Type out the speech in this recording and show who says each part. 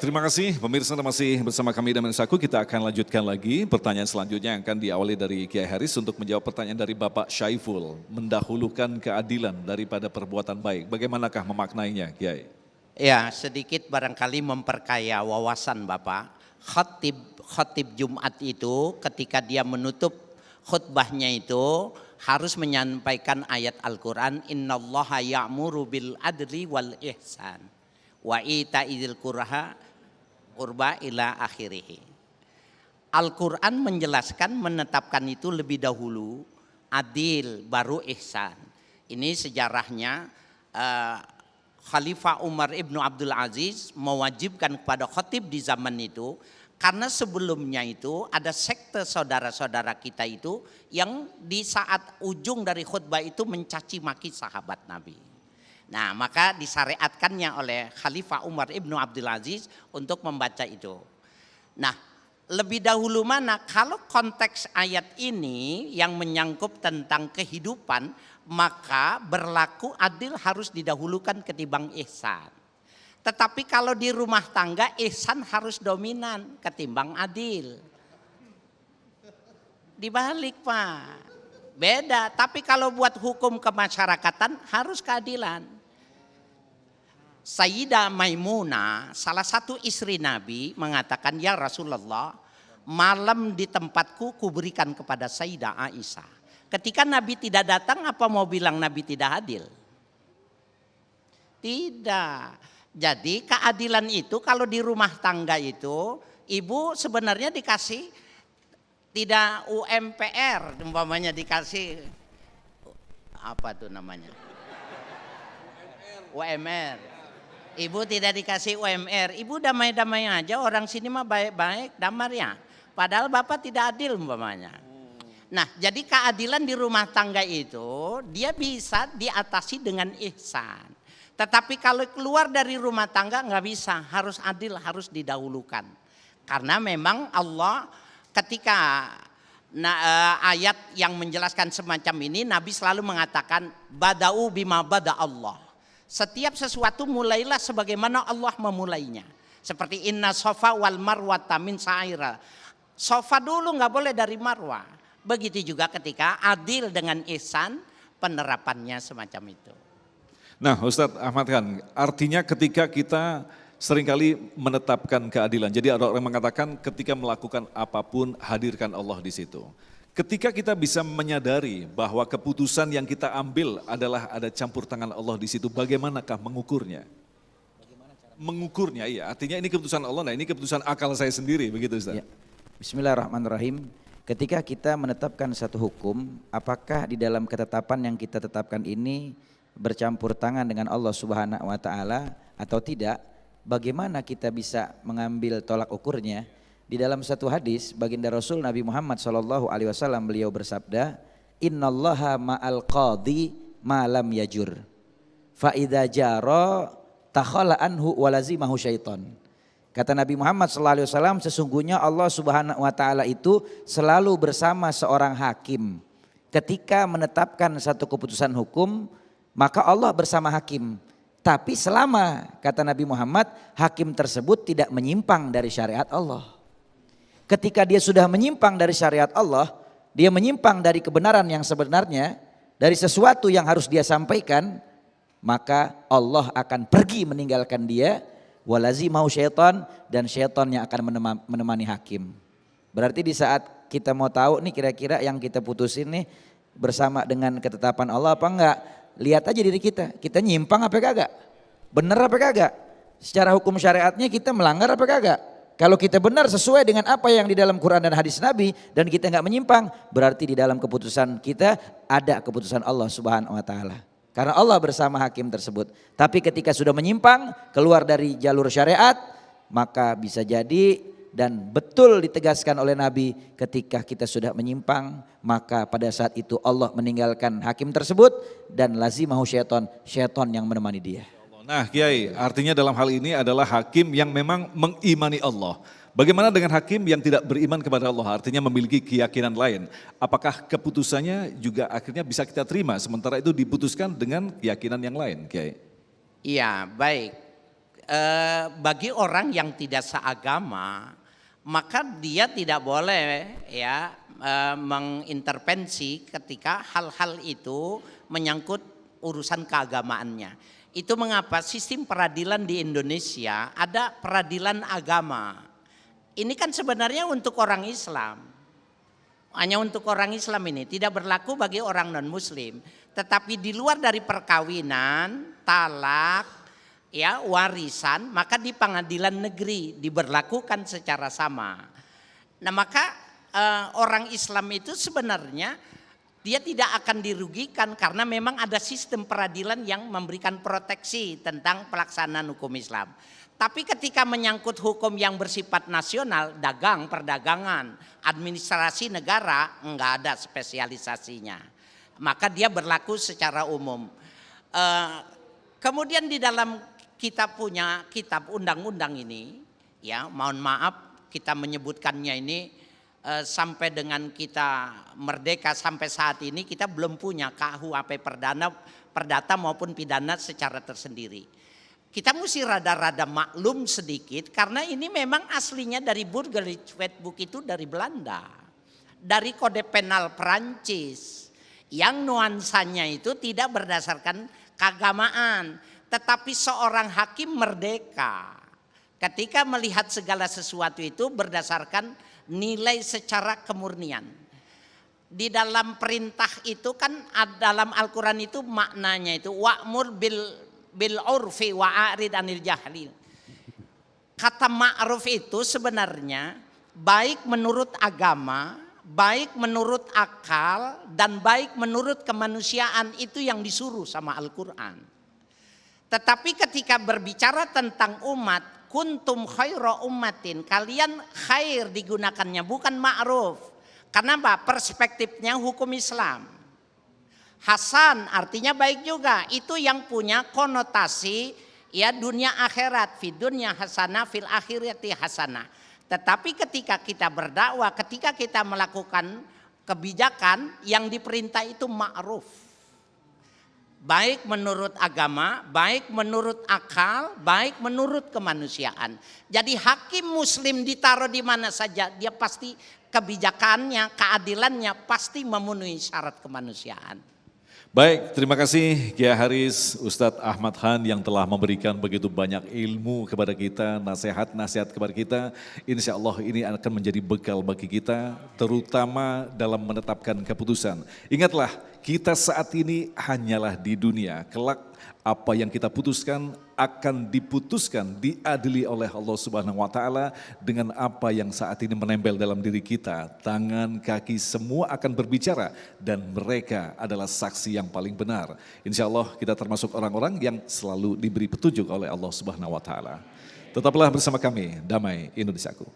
Speaker 1: Terima kasih pemirsa masih bersama kami dan Mensaku. Kita akan lanjutkan lagi pertanyaan selanjutnya yang akan diawali dari Kiai Haris untuk menjawab pertanyaan dari Bapak Syaiful. Mendahulukan keadilan daripada perbuatan baik. Bagaimanakah memaknainya, Kiai?
Speaker 2: Ya, sedikit barangkali memperkaya wawasan Bapak. Khatib Jumat itu ketika dia menutup khutbahnya itu harus menyampaikan ayat Al-Quran. Innallaha ya'muru bil adli wal ihsan wa ita'idil qurba ila akhirih. Al-Quran menjelaskan, menetapkan itu lebih dahulu, adil baru ihsan. Ini sejarahnya Khalifah Umar ibnu Abdul Aziz mewajibkan kepada khatib di zaman itu, karena sebelumnya itu ada sekte saudara-saudara kita itu yang di saat ujung dari khutbah itu mencaci maki sahabat Nabi. Nah, maka disyariatkannya oleh Khalifah Umar ibnu Abdul Aziz untuk membaca itu. Nah, lebih dahulu mana kalau konteks ayat ini yang menyangkut tentang kehidupan, maka berlaku adil harus didahulukan ketimbang ihsan. Tetapi kalau di rumah tangga ihsan harus dominan ketimbang adil. Dibalik Pak, beda. Tapi kalau buat hukum kemasyarakatan harus keadilan. Sayyidah Maimunah, salah satu istri Nabi mengatakan, ya Rasulullah, malam di tempatku kuberikan kepada Sayyidah Aisyah. Ketika Nabi tidak datang, apa mau bilang Nabi tidak adil? Tidak. Jadi keadilan itu kalau di rumah tangga itu, ibu sebenarnya dikasih tidak UMPR, umpamanya dikasih apa tuh namanya? UMR. Ibu tidak dikasih UMR, ibu damai-damai aja, orang sini mah baik-baik, damar ya. Padahal bapak tidak adil umpamanya. Nah, jadi keadilan di rumah tangga itu dia bisa diatasi dengan ihsan. Tetapi kalau keluar dari rumah tangga nggak bisa, harus adil, harus didahulukan. Karena memang Allah ketika ayat yang menjelaskan semacam ini, Nabi selalu mengatakan bada'u bima bada Allah. Setiap sesuatu mulailah sebagaimana Allah memulainya. Seperti inna sofa wal marwata min sa'ira. Sofa dulu nggak boleh dari marwah. Begitu juga ketika adil dengan ihsan, penerapannya semacam itu.
Speaker 1: Nah Ustadz Ahmad Khan, artinya ketika kita seringkali menetapkan keadilan. Jadi ada orang yang mengatakan ketika melakukan apapun hadirkan Allah di situ. Ketika kita bisa menyadari bahwa keputusan yang kita ambil adalah ada campur tangan Allah di situ, bagaimanakah mengukurnya? Mengukurnya, iya. Artinya ini keputusan Allah, nah ini keputusan akal saya sendiri, begitu Ustaz?
Speaker 3: Ya. Bismillahirrahmanirrahim. Ketika kita menetapkan satu hukum, apakah di dalam ketetapan yang kita tetapkan ini bercampur tangan dengan Allah Subhanahu wa taala atau tidak? Bagaimana kita bisa mengambil tolak ukurnya? Di dalam satu hadis baginda Rasul Nabi Muhammad SAW beliau bersabda, Innallaha ma'al qadhi ma lam yajur, fa idza jara takhala anhu walazimahu syaiton. Kata Nabi Muhammad SAW, sesungguhnya Allah Subhanahu wa taala itu selalu bersama seorang hakim. Ketika menetapkan satu keputusan hukum, maka Allah bersama hakim. Tapi selama, kata Nabi Muhammad, hakim tersebut tidak menyimpang dari syariat Allah. Ketika dia sudah menyimpang dari syariat Allah, dia menyimpang dari kebenaran yang sebenarnya, dari sesuatu yang harus dia sampaikan, maka Allah akan pergi meninggalkan dia, walazimahu syaitan, dan syaitan yang akan menemani hakim. Berarti di saat kita mau tahu nih kira-kira yang kita putusin nih bersama dengan ketetapan Allah apa enggak, lihat aja diri kita nyimpang apa kagak, bener apa kagak, secara hukum syariatnya kita melanggar apa kagak. Kalau kita benar sesuai dengan apa yang di dalam Quran dan hadis Nabi dan kita nggak menyimpang, berarti di dalam keputusan kita ada keputusan Allah Subhanahu wa taala. Karena Allah bersama hakim tersebut. Tapi ketika sudah menyimpang, keluar dari jalur syariat, maka bisa jadi dan betul ditegaskan oleh Nabi, ketika kita sudah menyimpang, maka pada saat itu Allah meninggalkan hakim tersebut dan lazimahu syaitan, syaitan yang menemani dia.
Speaker 1: Nah Kiai, artinya dalam hal ini adalah hakim yang memang mengimani Allah. Bagaimana dengan hakim yang tidak beriman kepada Allah, artinya memiliki keyakinan lain? Apakah keputusannya juga akhirnya bisa kita terima, sementara itu diputuskan dengan keyakinan yang lain, Kiai?
Speaker 2: Iya, baik. bagi orang yang tidak seagama, maka dia tidak boleh ya mengintervensi ketika hal-hal itu menyangkut urusan keagamaannya. Itu mengapa sistem peradilan di Indonesia ada peradilan agama. Ini kan sebenarnya untuk orang Islam. Hanya untuk orang Islam ini, tidak berlaku bagi orang non-muslim. Tetapi di luar dari perkawinan, talak, ya warisan, maka di pengadilan negeri diberlakukan secara sama. Nah maka orang Islam itu sebenarnya dia tidak akan dirugikan karena memang ada sistem peradilan yang memberikan proteksi tentang pelaksanaan hukum Islam. Tapi ketika menyangkut hukum yang bersifat nasional, dagang, perdagangan, administrasi negara, enggak ada spesialisasinya. Maka dia berlaku secara umum. Kemudian di dalam kita punya kitab undang-undang ini, ya mohon maaf kita menyebutkannya ini sampai dengan kita merdeka sampai saat ini kita belum punya KUHP perdata maupun pidana secara tersendiri. Kita mesti rada-rada maklum sedikit karena ini memang aslinya dari Burgerlijk Wetboek itu dari Belanda. Dari kode penal Perancis yang nuansanya itu tidak berdasarkan keagamaan. Tetapi seorang hakim merdeka ketika melihat segala sesuatu itu berdasarkan nilai secara kemurnian. Di dalam perintah itu kan dalam Al-Quran itu maknanya itu wa'mur bil urfi wa'arid anil jahli. Kata ma'ruf itu sebenarnya baik menurut agama, baik menurut akal, dan baik menurut kemanusiaan itu yang disuruh sama Al-Quran. Tetapi ketika berbicara tentang umat, kuntum khaira ummatin, kalian khair digunakannya bukan ma'ruf. Karena apa? Perspektifnya hukum Islam. Hasan artinya baik juga. Itu yang punya konotasi ya dunia akhirat. Fi dunya hasanah fil akhirati hasanah. Tetapi ketika kita berdakwah, ketika kita melakukan kebijakan yang diperintah itu ma'ruf. Baik menurut agama, baik menurut akal, baik menurut kemanusiaan. Jadi hakim muslim ditaruh di mana saja, dia pasti kebijakannya, keadilannya pasti memenuhi syarat kemanusiaan.
Speaker 1: Baik, terima kasih Kiai Haris, Ustadz Ahmad Han yang telah memberikan begitu banyak ilmu kepada kita, nasihat-nasihat kepada kita. Insya Allah ini akan menjadi bekal bagi kita, terutama dalam menetapkan keputusan. Ingatlah, kita saat ini hanyalah di dunia, kelak apa yang kita putuskan akan diputuskan, diadili oleh Allah Subhanahu wa Ta'ala dengan apa yang saat ini menempel dalam diri kita. Tangan, kaki, semua akan berbicara dan mereka adalah saksi yang paling benar. Insya Allah kita termasuk orang-orang yang selalu diberi petunjuk oleh Allah Subhanahu wa Ta'ala. Tetaplah bersama kami, Damai Indonesiaku.